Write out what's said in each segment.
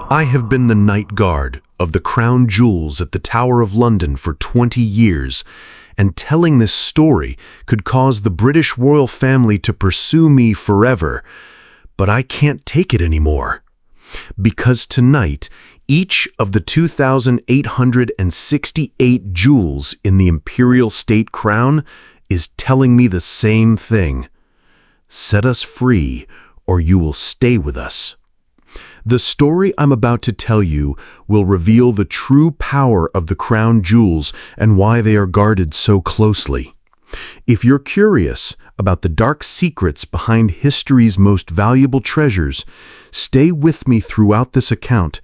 I have been the night guard of the crown jewels at the Tower of London for 20 years, and telling this story could cause the British royal family to pursue me forever. But I can't take it anymore. Because tonight, each of the 2,868 jewels in the Imperial State Crown is telling me the same thing. Set us free, or you will stay with us. The story I'm about to tell you will reveal the true power of the crown jewels and why they are guarded so closely. If you're curious about the dark secrets behind history's most valuable treasures, stay with me throughout this account,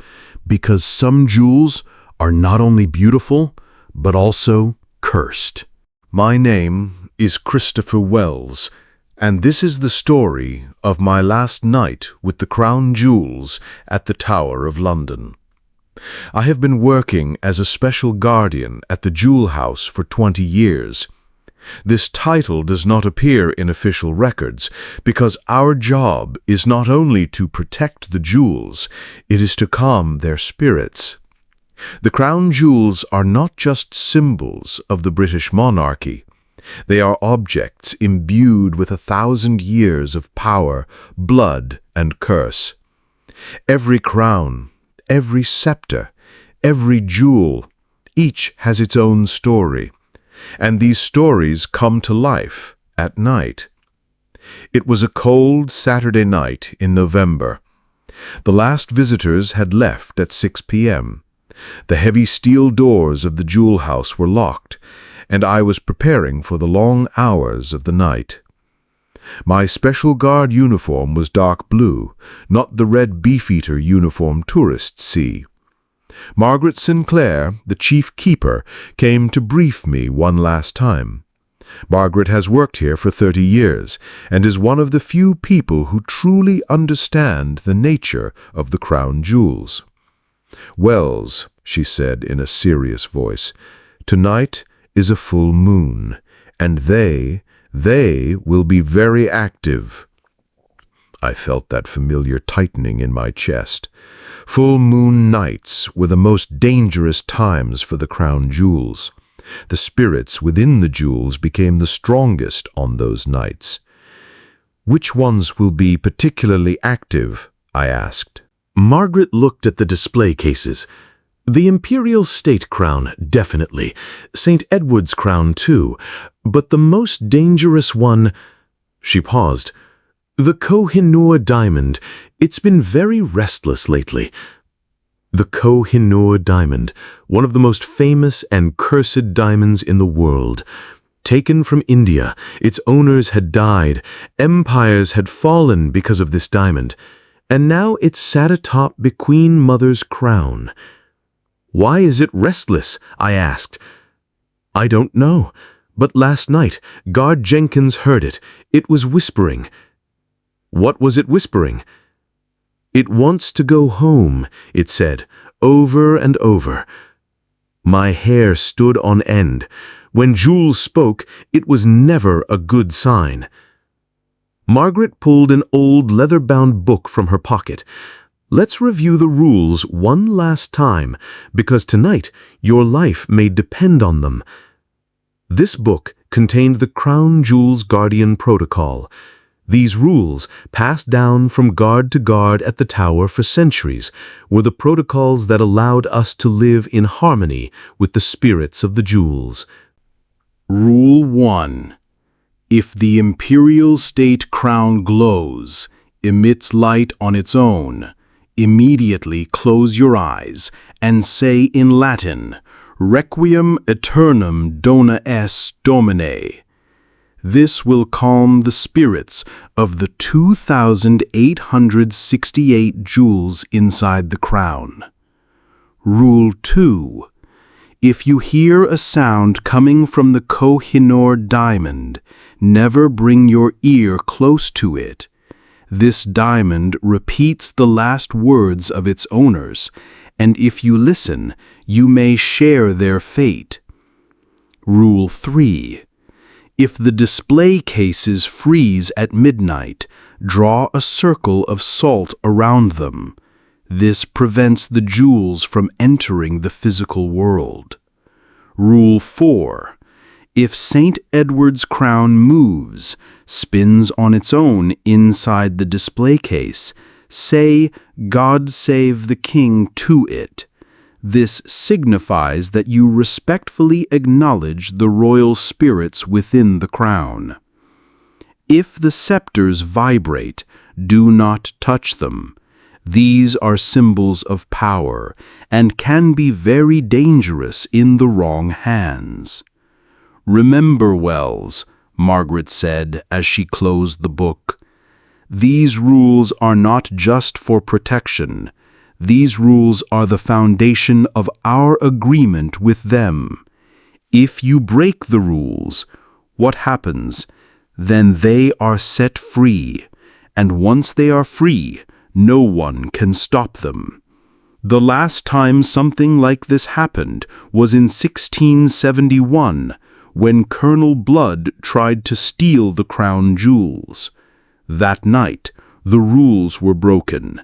because some jewels are not only beautiful, but also cursed. My name is Christopher Wells, and this is the story of my last night with the crown jewels at the Tower of London. I have been working as a special guardian at the Jewel House for 20 years. This title does not appear in official records because our job is not only to protect the jewels, it is to calm their spirits. The crown jewels are not just symbols of the British monarchy. They are objects imbued with 1,000 years of power, blood, and curse. Every crown, every scepter, every jewel, each has its own story, and these stories come to life at night. It was a cold Saturday night in November. The last visitors had left at 6 p.m. The heavy steel doors of the jewel house were locked, and I was preparing for the long hours of the night. My special guard uniform was dark blue, not the red beefeater uniform tourists see. Margaret Sinclair, the chief keeper, came to brief me one last time. Margaret has worked here for 30 years and is one of the few people who truly understand the nature of the crown jewels. "Wells," she said in a serious voice, "tonight is a full moon, and they will be very active." I felt that familiar tightening in my chest. Full moon nights were the most dangerous times for the crown jewels. The spirits within the jewels became the strongest on those nights. "Which ones will be particularly active?" I asked. Margaret looked at the display cases. The Imperial State Crown, definitely. St. Edward's Crown, too. But the most dangerous one... She paused. "The Kohinoor Diamond. It's been very restless lately." The Kohinoor Diamond, one of the most famous and cursed diamonds in the world. Taken from India, its owners had died, empires had fallen because of this diamond, and now it sat atop the Queen Mother's crown. "Why is it restless?" I asked. "I don't know, but last night, Guard Jenkins heard it. It was whispering." "What was it whispering?" "It wants to go home," it said, over and over. My hair stood on end. When Jules spoke, it was never a good sign. Margaret pulled an old leather-bound book from her pocket. "Let's review the rules one last time, because tonight your life may depend on them." This book contained the Crown Jewels Guardian Protocol. These rules, passed down from guard to guard at the tower for centuries, were the protocols that allowed us to live in harmony with the spirits of the jewels. Rule 1. If the Imperial State Crown glows, emits light on its own, immediately close your eyes and say in Latin, "Requiem aeternam dona est Domine." This will calm the spirits of the 2,868 jewels inside the crown. Rule 2. If you hear a sound coming from the Kohinoor Diamond, never bring your ear close to it. This diamond repeats the last words of its owners, and if you listen, you may share their fate. Rule 3. If the display cases freeze at midnight, draw a circle of salt around them. This prevents the jewels from entering the physical world. Rule 4. If St. Edward's crown moves, spins on its own inside the display case, say, "God save the King" to it. This signifies that you respectfully acknowledge the royal spirits within the crown. If the sceptres vibrate, do not touch them. These are symbols of power and can be very dangerous in the wrong hands. "Remember, Wells," Margaret said as she closed the book, "these rules are not just for protection. These rules are the foundation of our agreement with them. If you break the rules, what happens? Then they are set free, and once they are free, no one can stop them. The last time something like this happened was in 1671, when Colonel Blood tried to steal the crown jewels. That night, the rules were broken,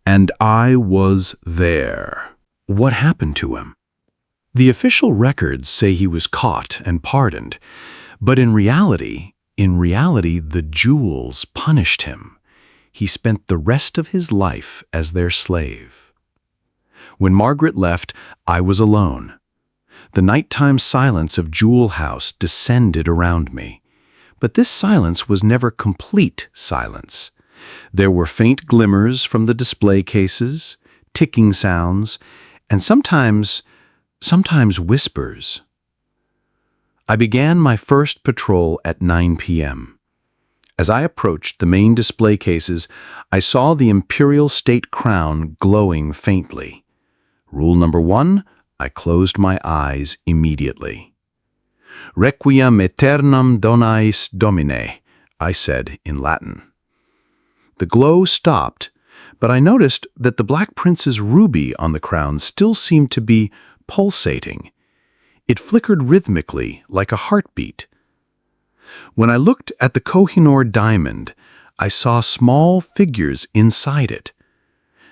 and I was there." What happened to him? The official records say he was caught and pardoned, but in reality, the jewels punished him. He spent the rest of his life as their slave. When Margaret left, I was alone. The nighttime silence of Jewel House descended around me. But this silence was never complete silence. There were faint glimmers from the display cases, ticking sounds, and sometimes whispers. I began my first patrol at 9 p.m. As I approached the main display cases, I saw the Imperial State Crown glowing faintly. Rule number 1, I closed my eyes immediately. "Requiem aeternam donais Domine," I said in Latin. The glow stopped, but I noticed that the Black Prince's ruby on the crown still seemed to be pulsating. It flickered rhythmically, like a heartbeat. When I looked at the Kohinoor Diamond, I saw small figures inside it.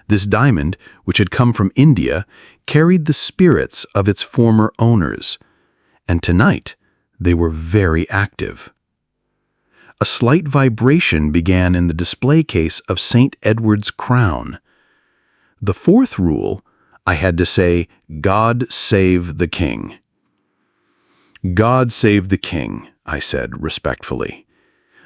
This diamond, which had come from India, carried the spirits of its former owners, and tonight they were very active. A slight vibration began in the display case of St. Edward's crown. The fourth rule, I had to say, "God save the King." "God save the King," I said respectfully.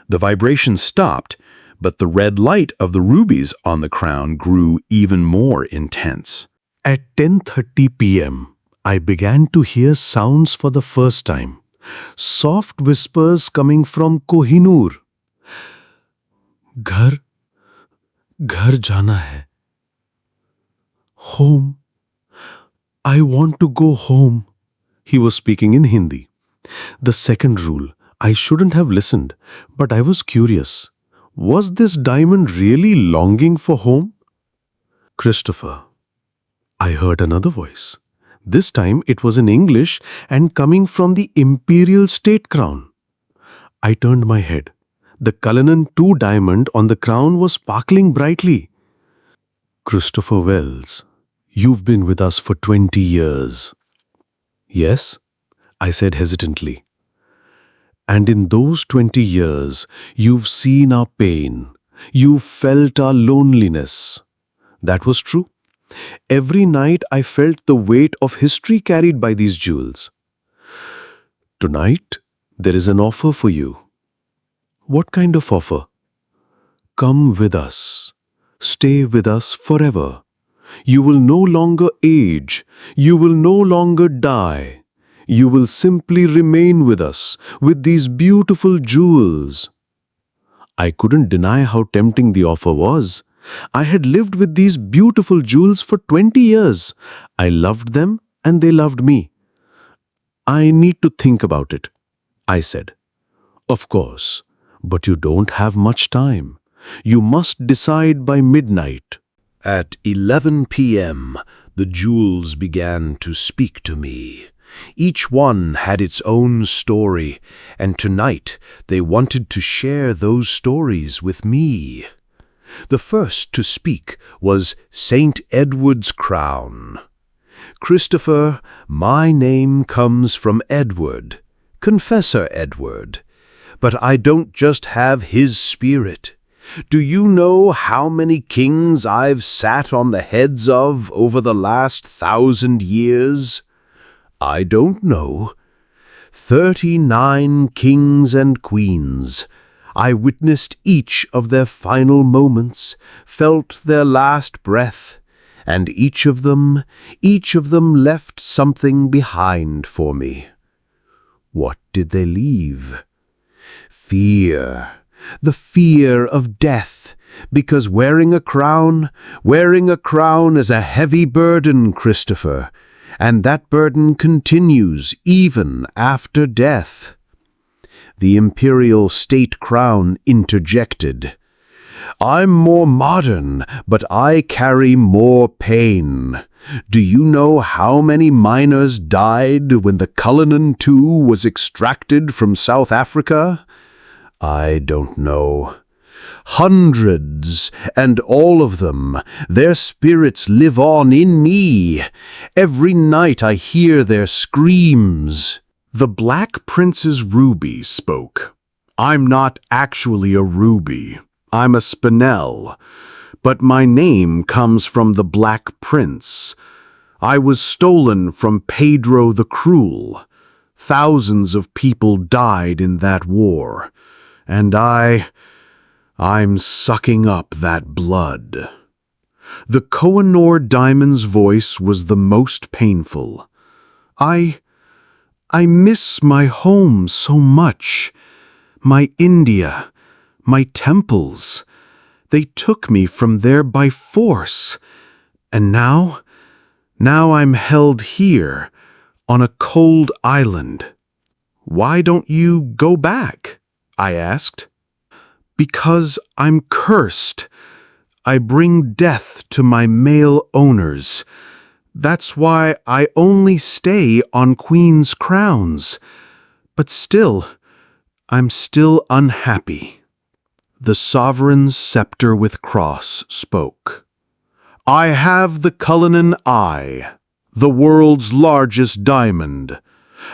The vibration stopped, but the red light of the rubies on the crown grew even more intense. At 10:30 p.m., I began to hear sounds for the first time. Soft whispers coming from Kohinoor. घर जाना है. Home. I want to go home. He was speaking in Hindi. The second rule, I shouldn't have listened, but I was curious. Was this diamond really longing for home? "Christopher." I heard another voice. This time it was in English and coming from the Imperial State Crown. I turned my head. The Cullinan II diamond on the crown was sparkling brightly. "Christopher Wells, you've been with us for 20 years. "Yes," I said hesitantly. "And in those 20 years, you've seen our pain. You've felt our loneliness." That was true. Every night I felt the weight of history carried by these jewels. "Tonight, there is an offer for you." "What kind of offer?" "Come with us. Stay with us forever. You will no longer age. You will no longer die. You will simply remain with us, with these beautiful jewels." I couldn't deny how tempting the offer was. I had lived with these beautiful jewels for 20 years. I loved them and they loved me. "I need to think about it," I said. "Of course, but you don't have much time. You must decide by midnight." At 11 p.m., the jewels began to speak to me. Each one had its own story, and tonight they wanted to share those stories with me. The first to speak was St. Edward's Crown. "Christopher, my name comes from Edward, Confessor Edward, but I don't just have his spirit. Do you know how many kings I've sat on the heads of over the last 1,000 years? I don't know. 39 kings and queens. I witnessed each of their final moments, felt their last breath, and each of them left something behind for me. What did they leave? Fear. The fear of death, because wearing a crown is a heavy burden, Christopher, and that burden continues even after death." The Imperial State Crown interjected, "I'm more modern, but I carry more pain. Do you know how many miners died when the Cullinan II was extracted from South Africa? I don't know. Hundreds, and all of them, their spirits live on in me. Every night I hear their screams." The Black Prince's ruby spoke. "I'm not actually a ruby. I'm a spinel, but my name comes from the Black Prince. I was stolen from Pedro the Cruel. Thousands of people died in that war, and I'm sucking up that blood." The Kohinoor Diamond's voice was the most painful. I miss my home so much. My India, my temples. They took me from there by force. And now I'm held here, on a cold island. "Why don't you go back?" I asked. "Because I'm cursed. I bring death to my male owners. That's why I only stay on queen's crowns. But still, I'm still unhappy." The sovereign's scepter with cross spoke. "I have the Cullinan Eye, the world's largest diamond.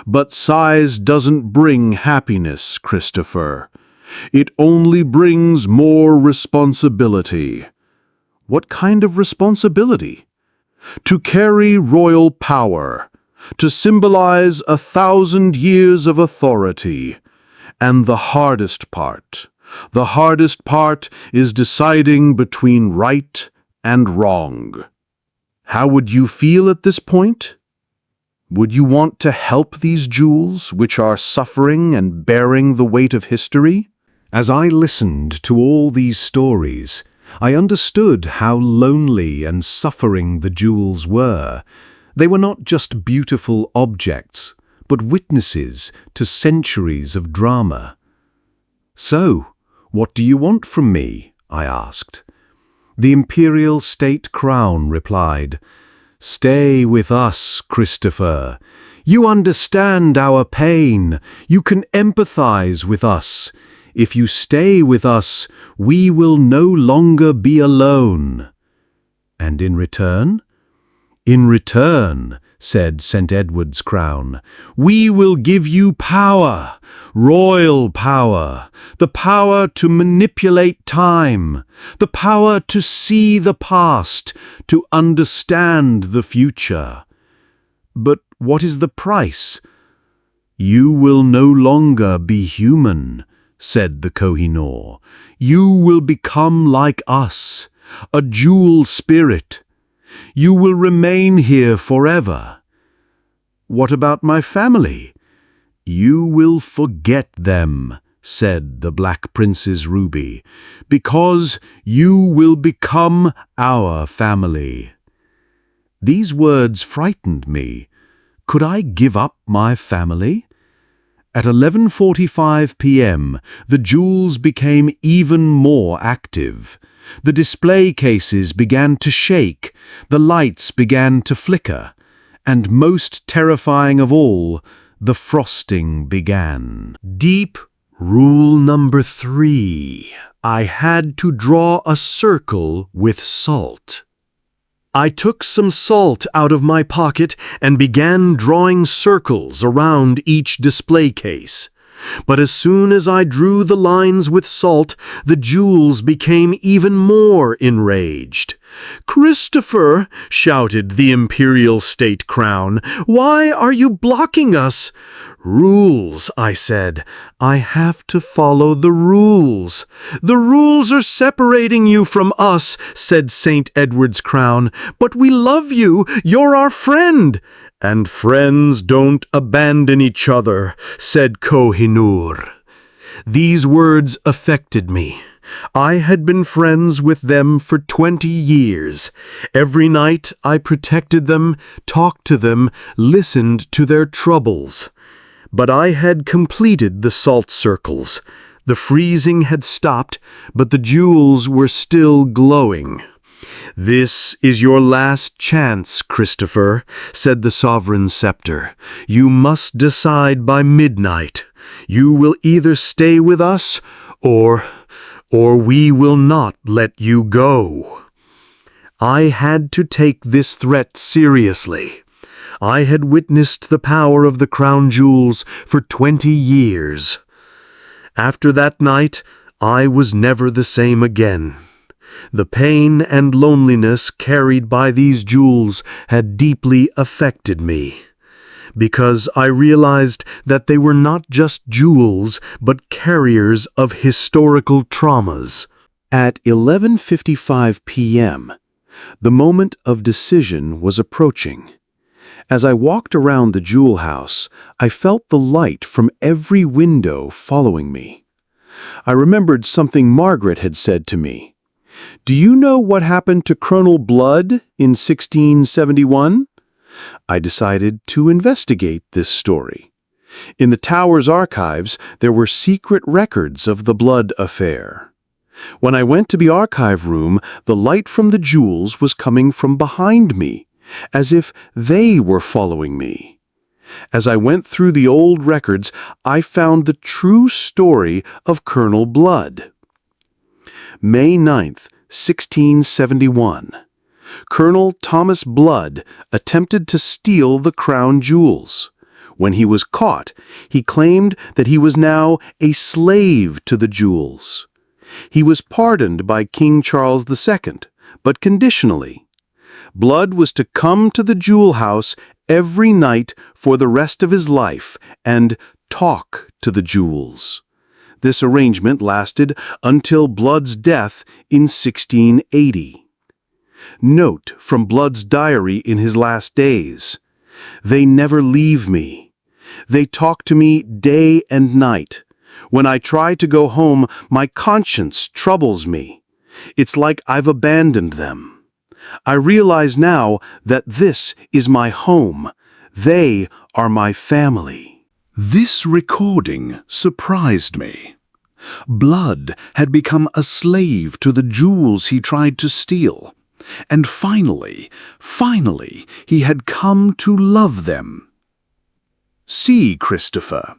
But size doesn't bring happiness, Christopher. It only brings more responsibility." "What kind of responsibility?" "To carry royal power, to symbolize 1,000 years of authority. And the hardest part is deciding between right and wrong." How would you feel at this point? Would you want to help these jewels, which are suffering and bearing the weight of history? As I listened to all these stories, I understood how lonely and suffering the jewels were. They were not just beautiful objects, but witnesses to centuries of drama. "So, what do you want from me?" I asked. The Imperial State Crown replied, "Stay with us, Christopher. You understand our pain. You can empathize with us. If you stay with us, we will no longer be alone." "And in return?" "In return," said St. Edward's Crown, "we will give you power, royal power, the power to manipulate time, the power to see the past, to understand the future." "But what is the price?" "You will no longer be human," said the Kohinoor. "You will become like us, a jewel spirit. You will remain here forever." "What about my family?" "You will forget them," said the Black Prince's ruby, "because you will become our family." These words frightened me. Could I give up my family? At 11:45 p.m., the jewels became even more active. The display cases began to shake, the lights began to flicker, and most terrifying of all, the frosting began. Deep rule number 3. I had to draw a circle with salt. I took some salt out of my pocket and began drawing circles around each display case. But as soon as I drew the lines with salt, the jewels became even more enraged. "Christopher," shouted the Imperial State Crown, "why are you blocking us?" "Rules," I said. "I have to follow the rules." "The rules are separating you from us," said St. Edward's Crown. "But we love you. You're our friend." "And friends don't abandon each other," said Kohinoor. These words affected me. I had been friends with them for 20 years. Every night I protected them, talked to them, listened to their troubles. But I had completed the salt circles. The freezing had stopped, but the jewels were still glowing. "This is your last chance, Christopher," said the sovereign scepter. "You must decide by midnight. You will either stay with us, or we will not let you go." I had to take this threat seriously. I had witnessed the power of the crown jewels for 20 years. After that night, I was never the same again. The pain and loneliness carried by these jewels had deeply affected me, because I realized that they were not just jewels, but carriers of historical traumas. At 11:55 p.m., the moment of decision was approaching. As I walked around the jewel house, I felt the light from every window following me. I remembered something Margaret had said to me. "Do you know what happened to Colonel Blood in 1671? I decided to investigate this story. In the tower's archives, there were secret records of the Blood affair. When I went to the archive room, the light from the jewels was coming from behind me, as if they were following me. As I went through the old records, I found the true story of Colonel Blood. May 9th, 1671. Colonel Thomas Blood attempted to steal the crown jewels. When he was caught, he claimed that he was now a slave to the jewels. He was pardoned by King Charles II, but conditionally. Blood was to come to the jewel house every night for the rest of his life and talk to the jewels. This arrangement lasted until Blood's death in 1680. Note from Blood's diary in his last days: "They never leave me. They talk to me day and night. When I try to go home, my conscience troubles me. It's like I've abandoned them. I realize now that this is my home. They are my family." This recording surprised me. Blood had become a slave to the jewels he tried to steal. And finally, he had come to love them. "See, Christopher,"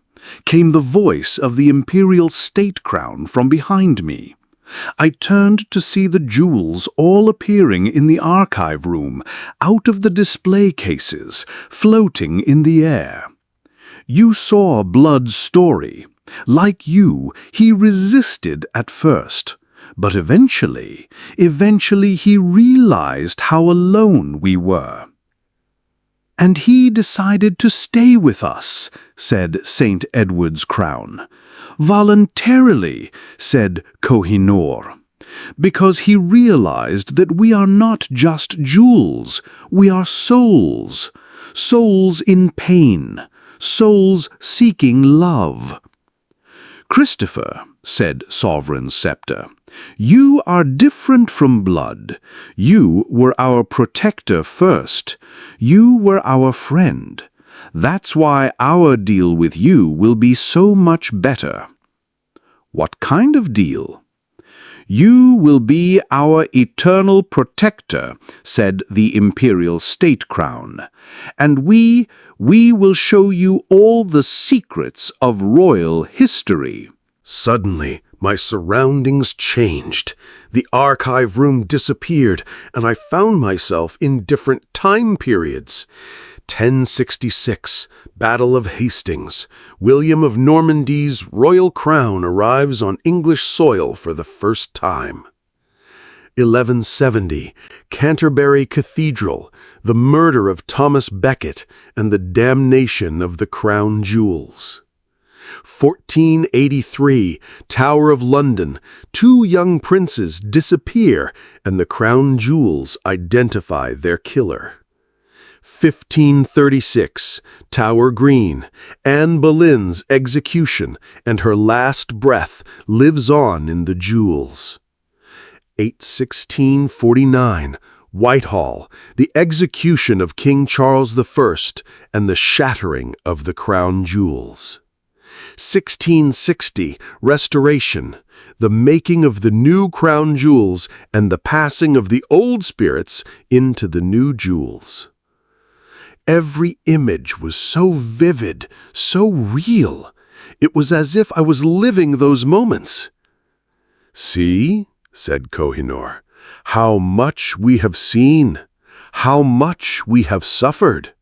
came the voice of the Imperial State Crown from behind me. I turned to see the jewels all appearing in the archive room, out of the display cases, floating in the air. "You saw Blood's story. Like you, he resisted at first. But eventually he realized how alone we were. And he decided to stay with us," said St. Edward's Crown. "Voluntarily," said Kohinoor, "because he realized that we are not just jewels, we are souls, souls in pain, souls seeking love." "Christopher," said Sovereign Scepter, "you are different from Blood. You were our protector first. You were our friend. That's why our deal with you will be so much better." "What kind of deal?" "You will be our eternal protector," said the Imperial State Crown, "and we will show you all the secrets of royal history." Suddenly, My surroundings changed. The archive room disappeared, and I found myself in different time periods. 1066, Battle of Hastings. William of Normandy's royal crown arrives on English soil for the first time. 1170, Canterbury Cathedral, the murder of Thomas Becket and the damnation of the crown jewels. 1483, Tower of London, two young princes disappear and the crown jewels identify their killer. 1536, Tower Green, Anne Boleyn's execution and her last breath lives on in the jewels. 1649, Whitehall, the execution of King Charles I and the shattering of the crown jewels. 1660, Restoration, the making of the new crown jewels and the passing of the old spirits into the new jewels. Every image was so vivid, so real. It was as if I was living those moments. "See," said Kohinoor, "how much we have seen, how much we have suffered."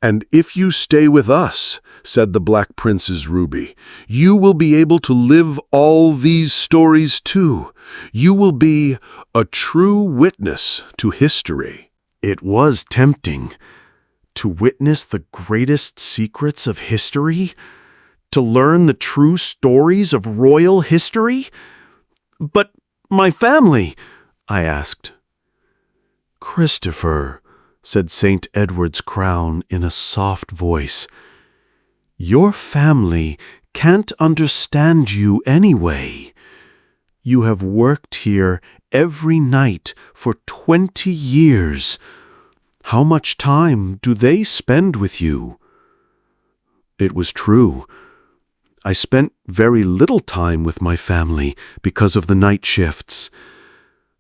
"And if you stay with us," said the Black Prince's ruby, "you will be able to live all these stories too. You will be a true witness to history." It was tempting to witness the greatest secrets of history, to learn the true stories of royal history. "But my family?" I asked. "Christopher," said St. Edward's Crown in a soft voice, "your family can't understand you anyway. You have worked here every night for 20 years. How much time do they spend with you?" It was true. I spent very little time with my family because of the night shifts.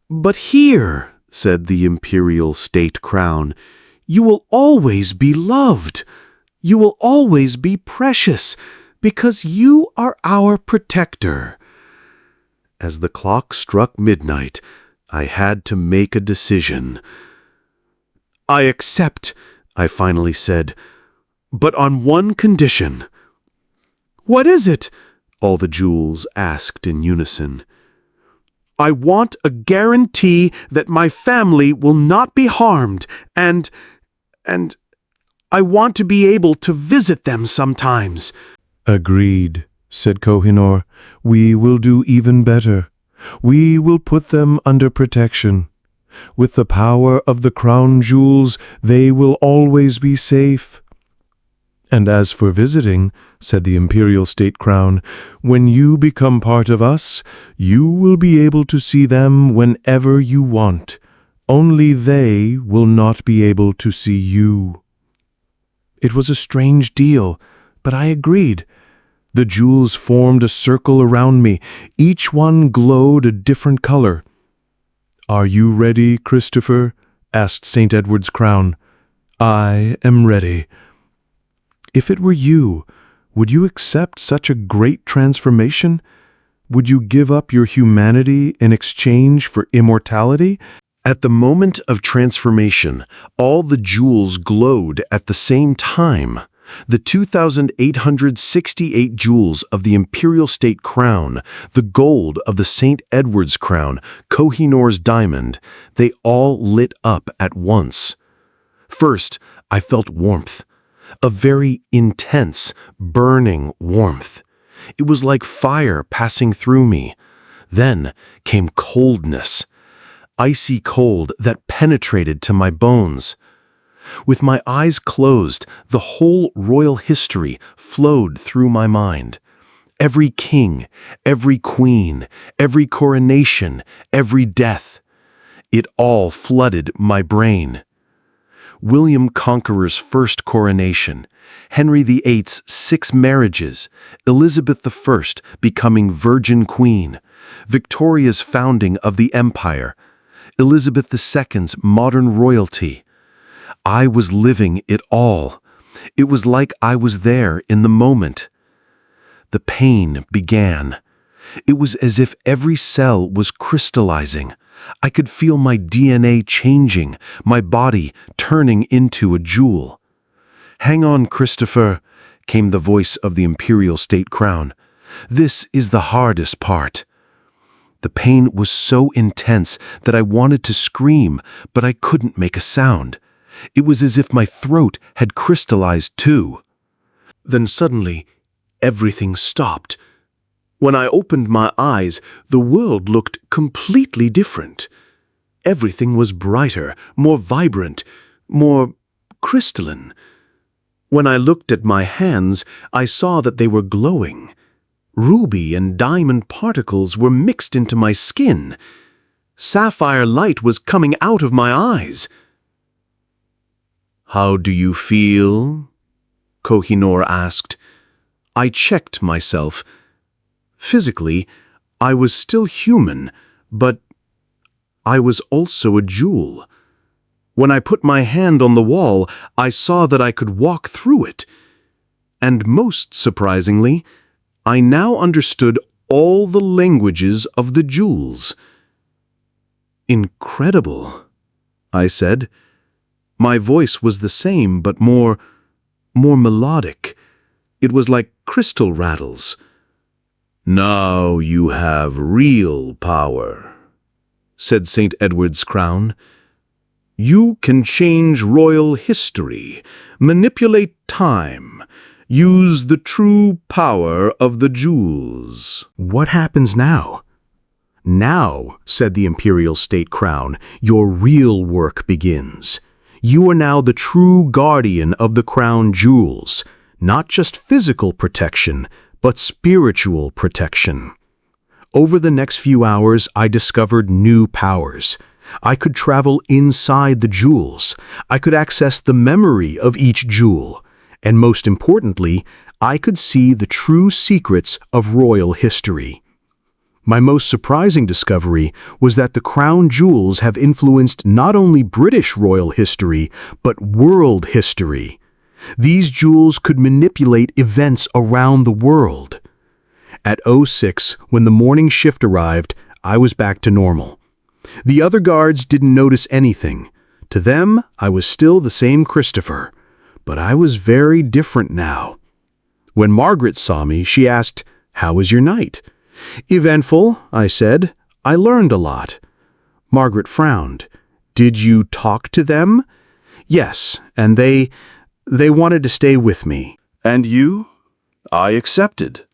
"But here," said the Imperial State Crown, "you will always be loved. You will always be precious, because you are our protector." As the clock struck midnight, I had to make a decision. "I accept," I finally said, "but on one condition." "What is it?" all the jewels asked in unison. "I want a guarantee that my family will not be harmed, and I want to be able to visit them sometimes." "Agreed," said Kohinoor. "We will do even better. We will put them under protection. With the power of the crown jewels, they will always be safe." "And as for visiting," said the Imperial State Crown, "when you become part of us, you will be able to see them whenever you want. Only they will not be able to see you." It was a strange deal, but I agreed. The jewels formed a circle around me. Each one glowed a different color. "Are you ready, Christopher?" asked St. Edward's Crown. "I am ready." "If it were you, would you accept such a great transformation? Would you give up your humanity in exchange for immortality?" At the moment of transformation, all the jewels glowed at the same time. The 2,868 jewels of the Imperial State Crown, the gold of the St. Edward's Crown, Kohinoor's Diamond, they all lit up at once. First, I felt warmth, a very intense, burning warmth. It was like fire passing through me. Then came coldness, icy cold that penetrated to my bones. With my eyes closed, the whole royal history flowed through my mind. Every king, every queen, every coronation, every death. It all flooded my brain. William Conqueror's first coronation, Henry VIII's 6 marriages, Elizabeth I becoming Virgin Queen, Victoria's founding of the empire, Elizabeth II's modern royalty. I was living it all. It was like I was there in the moment. The pain began. It was as if every cell was crystallizing. I could feel my DNA changing, my body turning into a jewel. "Hang on, Christopher," came the voice of the Imperial State Crown. "This is the hardest part." The pain was so intense that I wanted to scream, but I couldn't make a sound. It was as if my throat had crystallized too. Then suddenly, everything stopped. When I opened my eyes, the world looked completely different. Everything was brighter, more vibrant, more crystalline. When I looked at my hands, I saw that they were glowing. Ruby and diamond particles were mixed into my skin. Sapphire light was coming out of my eyes. "How do you feel?" Kohinoor asked. I checked myself. Physically, I was still human, but I was also a jewel. When I put my hand on the wall, I saw that I could walk through it. And most surprisingly, I now understood all the languages of the jewels. "Incredible," I said. My voice was the same, but more melodic. It was like crystal rattles. "Now you have real power," said St. Edward's Crown. "You can change royal history, manipulate time, use the true power of the jewels." What happens now? "Now," said the Imperial State Crown, "your real work begins. You are now the true guardian of the crown jewels, not just physical protection, but spiritual protection." Over the next few hours, I discovered new powers. I could travel inside the jewels. I could access the memory of each jewel. And most importantly, I could see the true secrets of royal history. My most surprising discovery was that the crown jewels have influenced not only British royal history, but world history. These jewels could manipulate events around the world. At 06, when the morning shift arrived, I was back to normal. The other guards didn't notice anything. To them, I was still the same Christopher, but I was very different now. When Margaret saw me, she asked, "How was your night?" "Eventful," I said. "I learned a lot." Margaret frowned. "Did you talk to them?" "Yes, and they wanted to stay with me." "And you?" I accepted.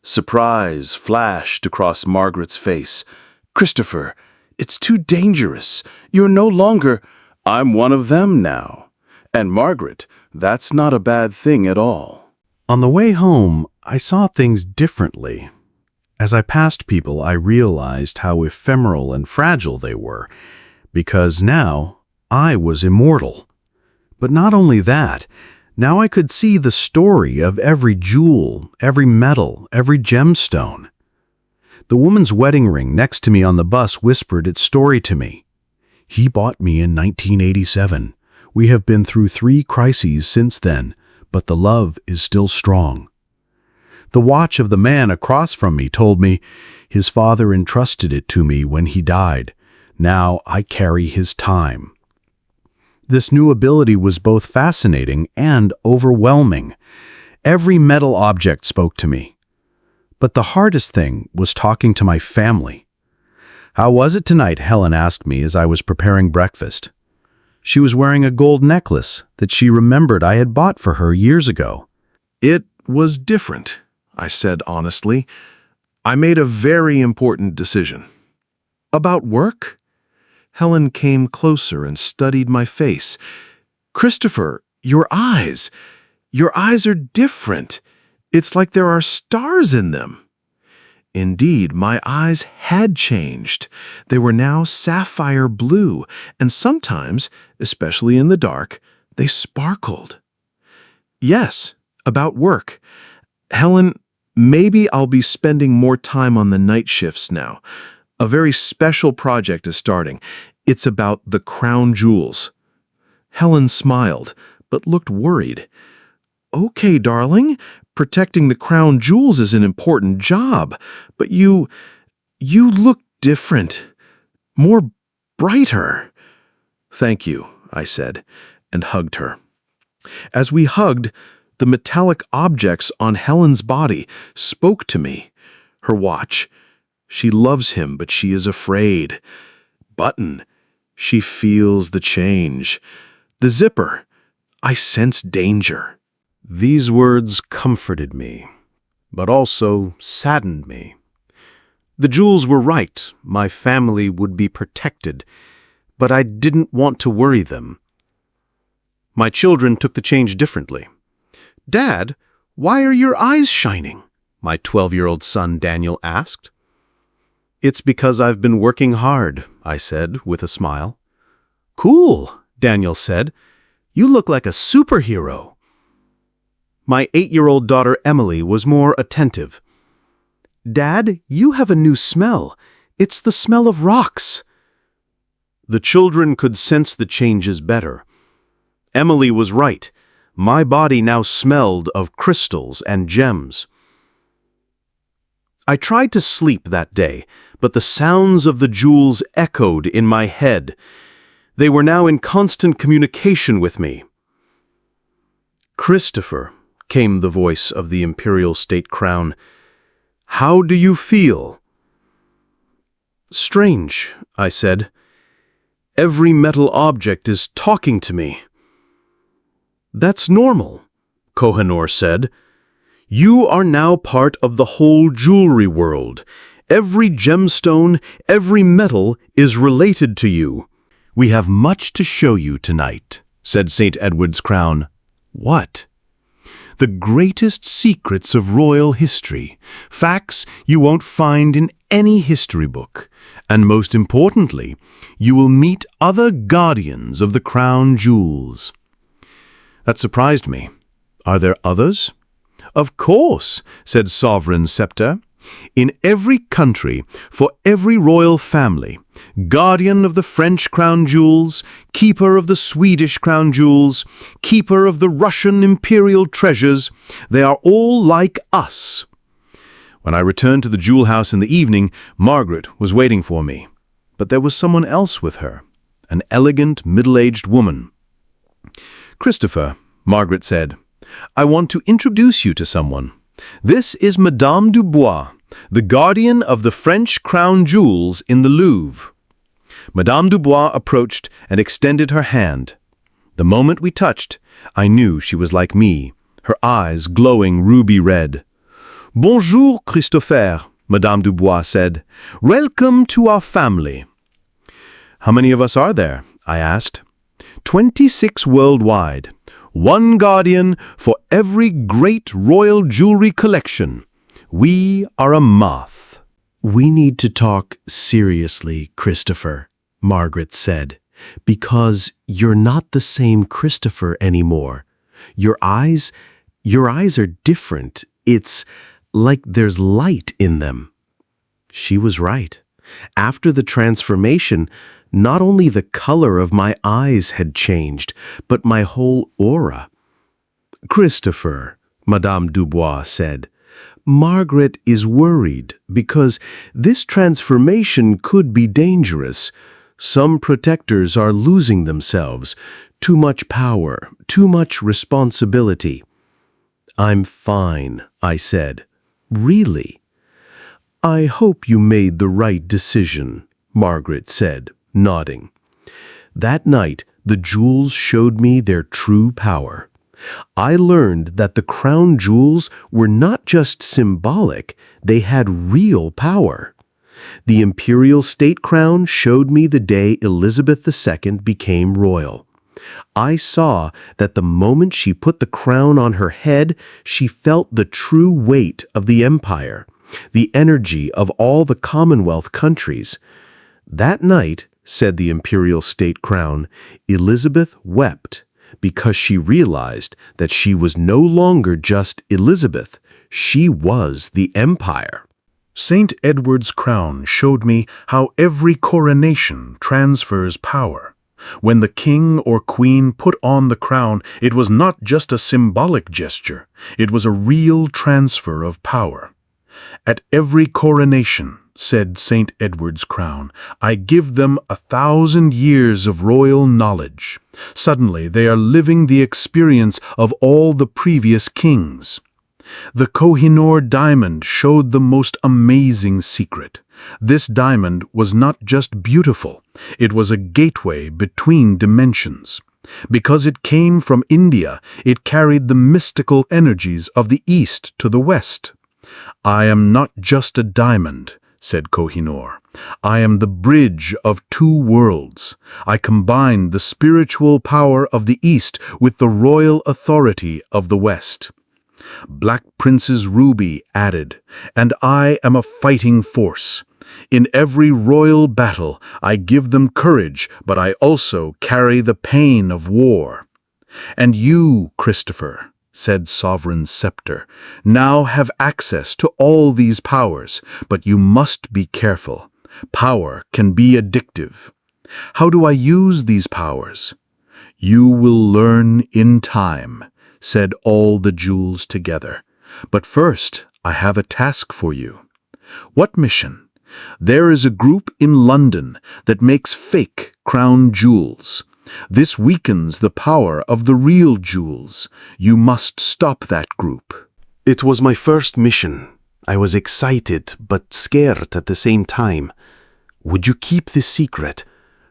Surprise flashed across Margaret's face. "Christopher, it's too dangerous. You're no longer—" "I'm one of them now. And Margaret, that's not a bad thing at all." On the way home, I saw things differently. As I passed people, I realized how ephemeral and fragile they were, because now I was immortal. But not only that, now I could see the story of every jewel, every metal, every gemstone. The woman's wedding ring next to me on the bus whispered its story to me. "He bought me in 1987. We have been through 3 crises since then, but the love is still strong." The watch of the man across from me told me, "His father entrusted it to me when he died. Now I carry his time." This new ability was both fascinating and overwhelming. Every metal object spoke to me. But the hardest thing was talking to my family. "How was it tonight?" Helen asked me as I was preparing breakfast. She was wearing a gold necklace that she remembered I had bought for her years ago. "It was different," I said honestly. "I made a very important decision." "About work?" Helen came closer and studied my face. "Christopher, your eyes are different. It's like there are stars in them." Indeed, my eyes had changed. They were now sapphire blue, and sometimes, especially in the dark, they sparkled. "Yes, about work. Helen, maybe I'll be spending more time on the night shifts now. A very special project is starting. It's about the crown jewels." Helen smiled, but looked worried. "Okay, darling, protecting the crown jewels is an important job, but you look different, more brighter." "Thank you," I said, and hugged her. As we hugged, the metallic objects on Helen's body spoke to me. Her watch. She loves him, but she is afraid. Button. She feels the change. The zipper. I sense danger. These words comforted me, but also saddened me. The jewels were right. My family would be protected, but I didn't want to worry them. My children took the change differently. "Dad, why are your eyes shining?" my 12-year-old son Daniel asked. "It's because I've been working hard," I said with a smile. "Cool," Daniel said. "You look like a superhero." My 8-year-old daughter Emily was more attentive. "Dad, you have a new smell. It's the smell of rocks." The children could sense the changes better. Emily was right. My body now smelled of crystals and gems. I tried to sleep that day, but the sounds of the jewels echoed in my head. They were now in constant communication with me. "Christopher," came the voice of the Imperial State Crown, "how do you feel?" "Strange," I said. "Every metal object is talking to me." "That's normal," Kohinoor said. "You are now part of the whole jewelry world. Every gemstone, every metal is related to you." "We have much to show you tonight," said St. Edward's Crown. "What?" "The greatest secrets of royal history, facts you won't find in any history book. And most importantly, you will meet other guardians of the crown jewels." That surprised me. "Are there others?" "Of course," said Sovereign Sceptre. "In every country, for every royal family, guardian of the French crown jewels, keeper of the Swedish crown jewels, keeper of the Russian imperial treasures, they are all like us." When I returned to the jewel house in the evening, Margaret was waiting for me. But there was someone else with her, an elegant, middle-aged woman. "Christopher," Margaret said, "I want to introduce you to someone. This is Madame Dubois, the guardian of the French crown jewels in the Louvre." Madame Dubois approached and extended her hand. The moment we touched, I knew she was like me, her eyes glowing ruby red. "Bonjour, Christopher," Madame Dubois said. "Welcome to our family." "How many of us are there?" I asked. 26 worldwide. One guardian for every great royal jewelry collection. We are a moth." "We need to talk seriously, Christopher," Margaret said, "because you're not the same Christopher anymore. Your eyes are different. It's like there's light in them." She was right. After the transformation, not only the color of my eyes had changed, but my whole aura. "Christopher," Madame Dubois said, "Margaret is worried because this transformation could be dangerous. Some protectors are losing themselves. Too much power, too much responsibility." "I'm fine," I said. "Really?" "I hope you made the right decision," Margaret said, nodding. That night, the jewels showed me their true power. I learned that the crown jewels were not just symbolic, they had real power. The Imperial State Crown showed me the day Elizabeth II became royal. I saw that the moment she put the crown on her head, she felt the true weight of the empire, the energy of all the Commonwealth countries. That night, said the Imperial State Crown, Elizabeth wept because she realized that she was no longer just Elizabeth, she was the empire. St. Edward's Crown showed me how every coronation transfers power. When the king or queen put on the crown, it was not just a symbolic gesture, it was a real transfer of power. At every coronation, said St. Edward's crown, I give them 1,000 years of royal knowledge. Suddenly they are living the experience of all the previous kings. The Kohinoor Diamond showed the most amazing secret. This diamond was not just beautiful, it was a gateway between dimensions. Because it came from India, it carried the mystical energies of the East to the West. I am not just a diamond, said Kohinoor. I am the bridge of two worlds. I combine the spiritual power of the East with the royal authority of the West. Black Prince's ruby added, and I am a fighting force. In every royal battle, I give them courage, but I also carry the pain of war. And you, Christopher, said Sovereign Sceptre, now have access to all these powers, but you must be careful. Power can be addictive. How do I use these powers? You will learn in time, said all the jewels together. But first, I have a task for you. What mission? There is a group in London that makes fake crown jewels. This weakens the power of the real jewels. You must stop that group. It was my first mission. I was excited but scared at the same time. Would you keep this secret?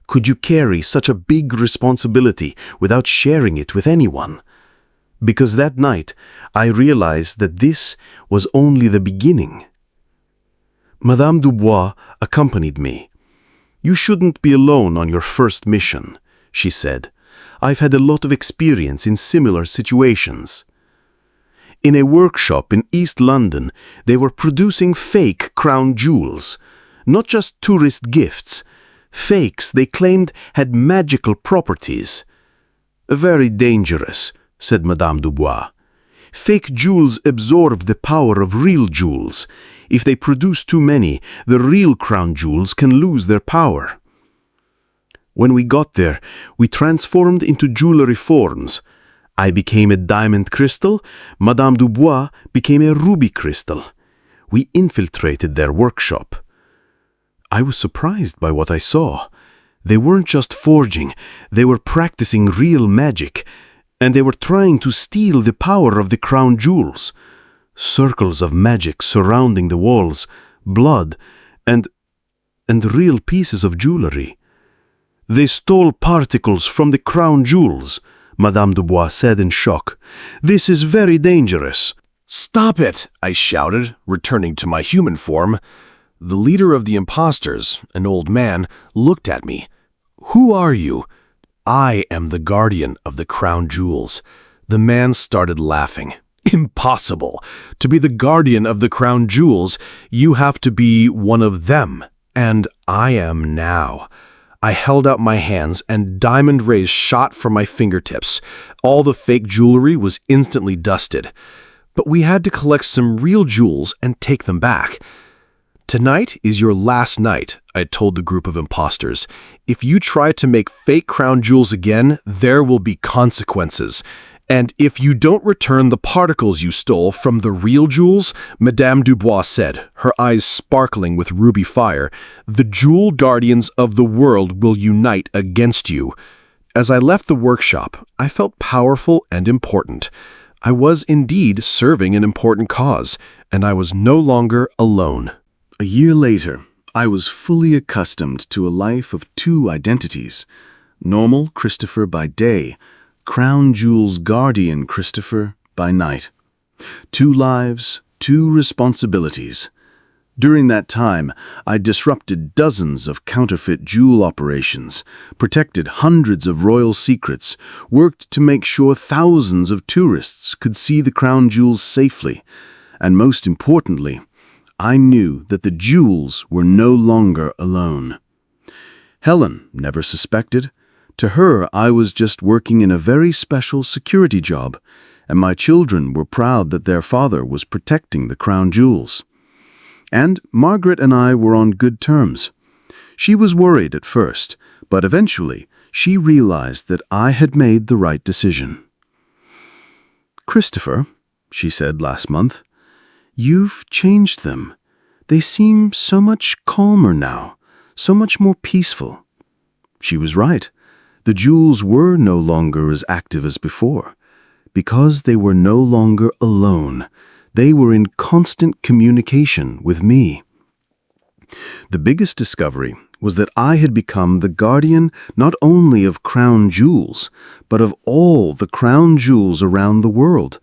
Could you carry such a big responsibility without sharing it with anyone? Because that night I realized that this was only the beginning. Madame Dubois accompanied me. You shouldn't be alone on your first mission, she said. I've had a lot of experience in similar situations. In a workshop in East London, they were producing fake crown jewels, not just tourist gifts. Fakes they claimed had magical properties. Very dangerous, said Madame Dubois. Fake jewels absorb the power of real jewels. If they produce too many, the real crown jewels can lose their power. When we got there, we transformed into jewelry forms. I became a diamond crystal, Madame Dubois became a ruby crystal. We infiltrated their workshop. I was surprised by what I saw. They weren't just forging, they were practicing real magic, and they were trying to steal the power of the crown jewels. Circles of magic surrounding the walls, blood, and real pieces of jewelry. They stole particles from the crown jewels, Madame Dubois said in shock. This is very dangerous. Stop it, I shouted, returning to my human form. The leader of the impostors, an old man, looked at me. Who are you? I am the guardian of the crown jewels. The man started laughing. Impossible. To be the guardian of the crown jewels, you have to be one of them. And I am now. I held out my hands and diamond rays shot from my fingertips. All the fake jewelry was instantly dusted. But we had to collect some real jewels and take them back. Tonight is your last night, I told the group of imposters. If you try to make fake crown jewels again, there will be consequences. And if you don't return the particles you stole from the real jewels, Madame Dubois said, her eyes sparkling with ruby fire, the jewel guardians of the world will unite against you. As I left the workshop, I felt powerful and important. I was indeed serving an important cause, and I was no longer alone. A year later, I was fully accustomed to a life of two identities. Normal Christopher by day, Crown Jewels guardian Christopher by night. 2 lives, 2 responsibilities. During that time, I disrupted dozens of counterfeit jewel operations, protected hundreds of royal secrets, worked to make sure thousands of tourists could see the crown jewels safely, and most importantly, I knew that the jewels were no longer alone. Helen never suspected. To her, I was just working in a very special security job, and my children were proud that their father was protecting the crown jewels. And Margaret and I were on good terms. She was worried at first, but eventually she realized that I had made the right decision. "Christopher," she said last month, "you've changed them. They seem so much calmer now, so much more peaceful." She was right. The jewels were no longer as active as before. Because they were no longer alone, they were in constant communication with me. The biggest discovery was that I had become the guardian not only of crown jewels, but of all the crown jewels around the world.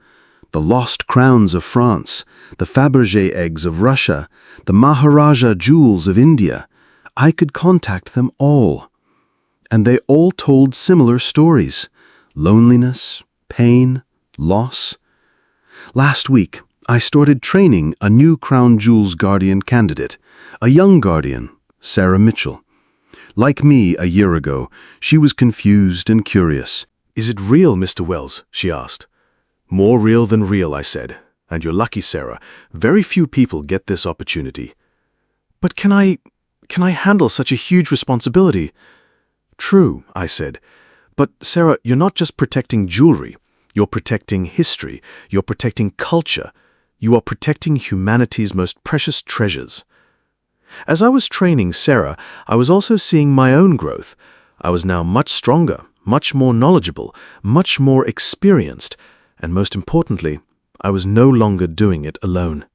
The lost crowns of France, the Fabergé eggs of Russia, the Maharaja jewels of India. I could contact them all. And they all told similar stories: loneliness, pain, loss. Last week, I started training a new Crown Jewels Guardian candidate, a young guardian, Sarah Mitchell. Like me a year ago, she was confused and curious. "Is it real, Mr. Wells?" she asked. "More real than real," I said. "And you're lucky, Sarah. Very few people get this opportunity." "But can I handle such a huge responsibility?" "True," I said. "But Sarah, you're not just protecting jewelry. You're protecting history. You're protecting culture. You are protecting humanity's most precious treasures." As I was training Sarah, I was also seeing my own growth. I was now much stronger, much more knowledgeable, much more experienced, and most importantly, I was no longer doing it alone.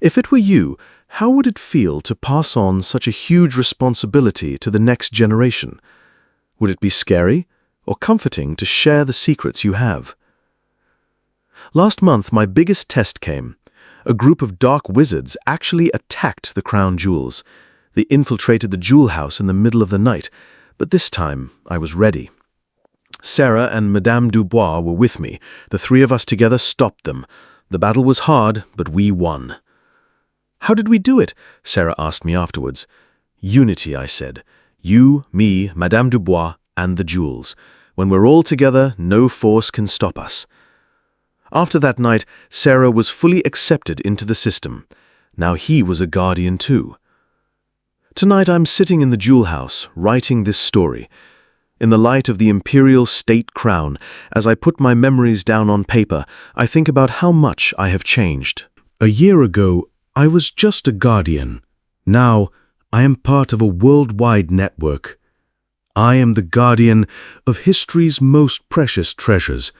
If it were you, how would it feel to pass on such a huge responsibility to the next generation? Would it be scary or comforting to share the secrets you have? Last month, my biggest test came. A group of dark wizards actually attacked the crown jewels. They infiltrated the jewel house in the middle of the night, but this time I was ready. Sarah and Madame Dubois were with me. The three of us together stopped them. The battle was hard, but we won. "How did we do it?" Sarah asked me afterwards. "Unity," I said. "You, me, Madame Dubois, and the jewels. When we're all together, no force can stop us." After that night, Sarah was fully accepted into the system. Now he was a guardian too. Tonight I'm sitting in the jewel house, writing this story. In the light of the Imperial State Crown, as I put my memories down on paper, I think about how much I have changed. A year ago, I was just a guardian. Now, I am part of a worldwide network. I am the guardian of history's most precious treasures.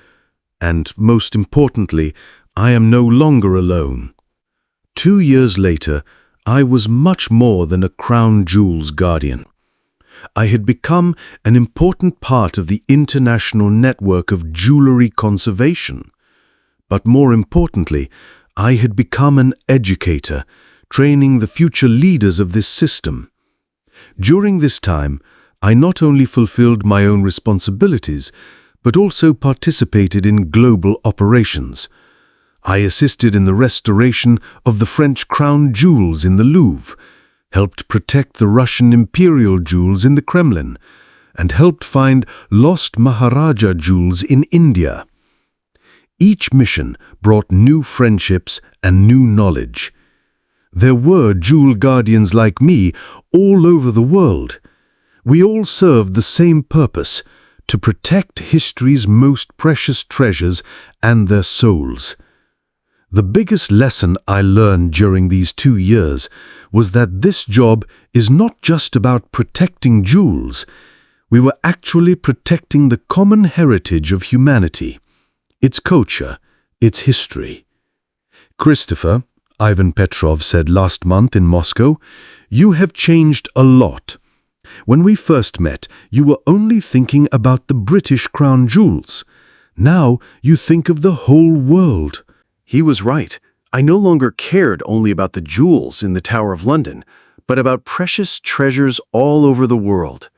And most importantly, I am no longer alone. 2 years later, I was much more than a crown jewels guardian. I had become an important part of the international network of jewelry conservation. But more importantly, I had become an educator, training the future leaders of this system. During this time, I not only fulfilled my own responsibilities, but also participated in global operations. I assisted in the restoration of the French crown jewels in the Louvre, helped protect the Russian imperial jewels in the Kremlin, and helped find lost Maharaja jewels in India. Each mission brought new friendships and new knowledge. There were jewel guardians like me all over the world. We all served the same purpose: to protect history's most precious treasures and their souls. The biggest lesson I learned during these 2 years was that this job is not just about protecting jewels. We were actually protecting the common heritage of humanity, its culture, its history. "Christopher," Ivan Petrov said last month in Moscow, "you have changed a lot. When we first met, you were only thinking about the British crown jewels. Now you think of the whole world." He was right. I no longer cared only about the jewels in the Tower of London, but about precious treasures all over the world.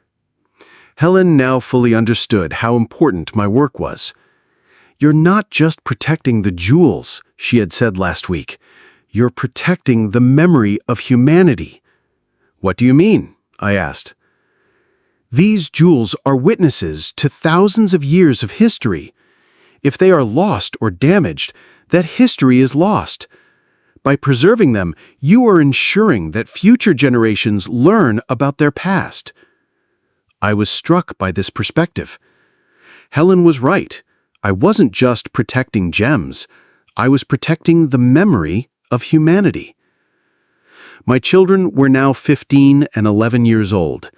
Helen now fully understood how important my work was. "You're not just protecting the jewels," she had said last week. "You're protecting the memory of humanity." "What do you mean?" I asked. "These jewels are witnesses to thousands of years of history. If they are lost or damaged, that history is lost. By preserving them, you are ensuring that future generations learn about their past." I was struck by this perspective. Helen was right. I wasn't just protecting gems. I was protecting the memory of humanity. My children were now 15 and 11 years old.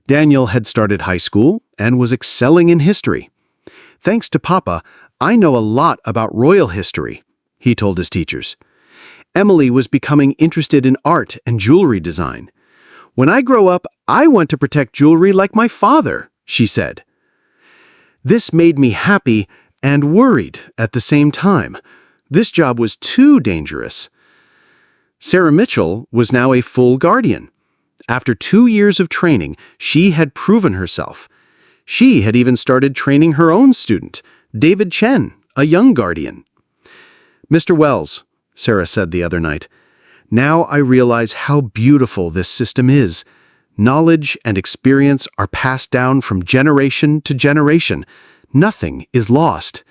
Daniel had started high school and was excelling in history. Thanks to Papa, I know a lot about royal history, he told his teachers. Emily was becoming interested in art and jewelry design. When I grow up, I want to protect jewelry like my father, she said. This made me happy and worried at the same time. This job was too dangerous. Sarah Mitchell was now a full guardian. After 2 years of training, she had proven herself. She had even started training her own student, David Chen, a young guardian. Mr. Wells, Sarah said the other night, now I realize how beautiful this system is. Knowledge and experience are passed down from generation to generation. Nothing is lost.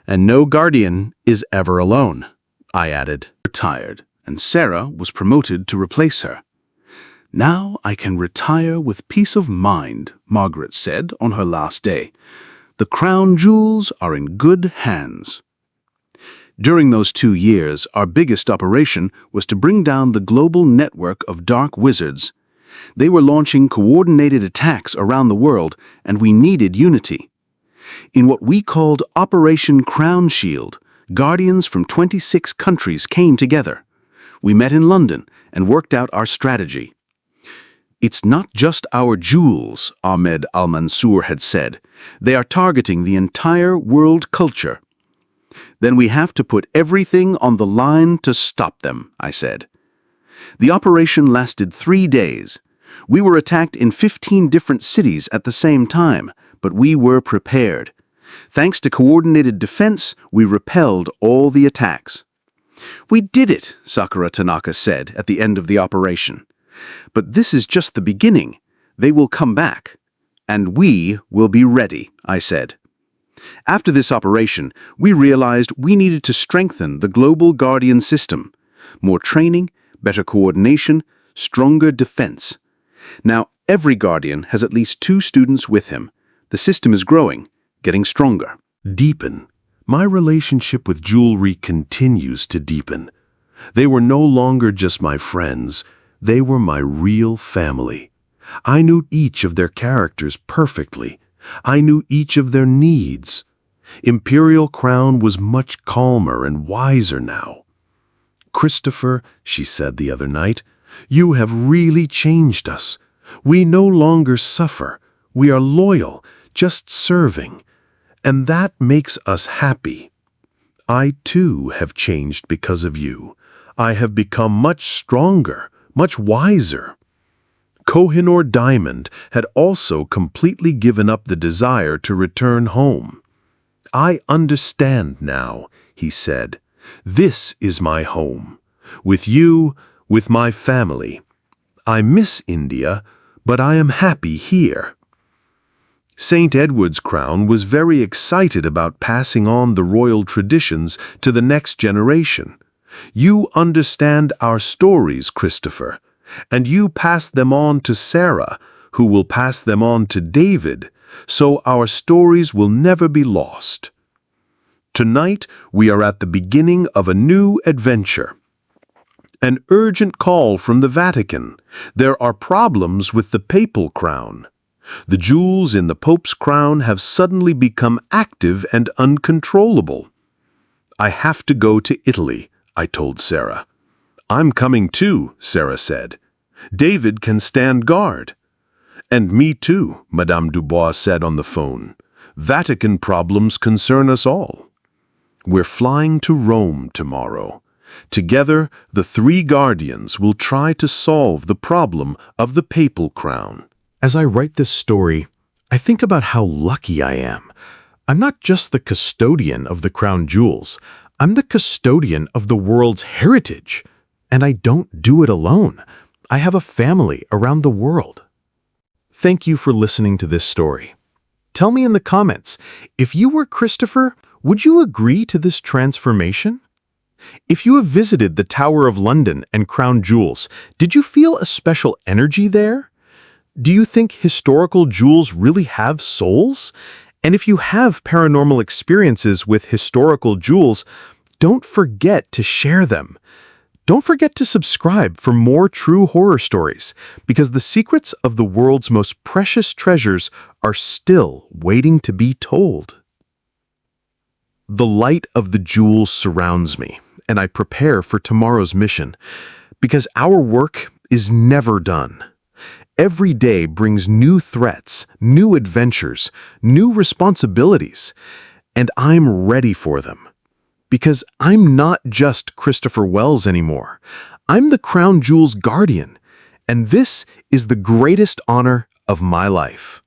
And no guardian is ever alone, I added. Retired, and Sarah was promoted to replace her. Now I can retire with peace of mind, Margaret said on her last day. The crown jewels are in good hands. During those 2 years, our biggest operation was to bring down the global network of dark wizards. They were launching coordinated attacks around the world, and we needed unity. In what we called Operation Crown Shield, guardians from 26 countries came together. We met in London and worked out our strategy. It's not just our jewels, Ahmed Al-Mansour had said. They are targeting the entire world culture. Then we have to put everything on the line to stop them, I said. The operation lasted 3 days. We were attacked in 15 different cities at the same time, but we were prepared. Thanks to coordinated defense, we repelled all the attacks. We did it, Sakura Tanaka said at the end of the operation. But this is just the beginning. They will come back. And we will be ready, I said. After this operation, we realized we needed to strengthen the global guardian system. More training, better coordination, stronger defense. Now, every guardian has at least 2 students with him. The system is growing, getting stronger. Deepen. My relationship with jewelry continues to deepen. They were no longer just my friends. They were my real family. I knew each of their characters perfectly. I knew each of their needs. Imperial Crown was much calmer and wiser now. Christopher, she said the other night, you have really changed us. We no longer suffer. We are loyal, just serving. And that makes us happy. I too have changed because of you. I have become much stronger, much wiser. Kohinoor Diamond had also completely given up the desire to return home. I understand now, he said. This is my home. With you, with my family. I miss India, but I am happy here. St. Edward's Crown was very excited about passing on the royal traditions to the next generation. You understand our stories, Christopher, and you pass them on to Sarah, who will pass them on to David, so our stories will never be lost. Tonight, we are at the beginning of a new adventure. An urgent call from the Vatican. There are problems with the papal crown. The jewels in the Pope's crown have suddenly become active and uncontrollable. I have to go to Italy, I told Sarah. I'm coming too, Sarah said. David can stand guard. And me too, Madame Dubois said on the phone. Vatican problems concern us all. We're flying to Rome tomorrow. Together, the 3 guardians will try to solve the problem of the papal crown. As I write this story, I think about how lucky I am. I'm not just the custodian of the crown jewels. I'm the custodian of the world's heritage. And I don't do it alone. I have a family around the world. Thank you for listening to this story. Tell me in the comments, if you were Christopher, would you agree to this transformation? If you have visited the Tower of London and Crown Jewels, did you feel a special energy there? Do you think historical jewels really have souls? And if you have paranormal experiences with historical jewels, don't forget to share them. Don't forget to subscribe for more true horror stories, because the secrets of the world's most precious treasures are still waiting to be told. The light of the jewels surrounds me, and I prepare for tomorrow's mission, because our work is never done. Every day brings new threats, new adventures, new responsibilities, and I'm ready for them. Because I'm not just Christopher Wells anymore. I'm the Crown Jewel's guardian, and this is the greatest honor of my life.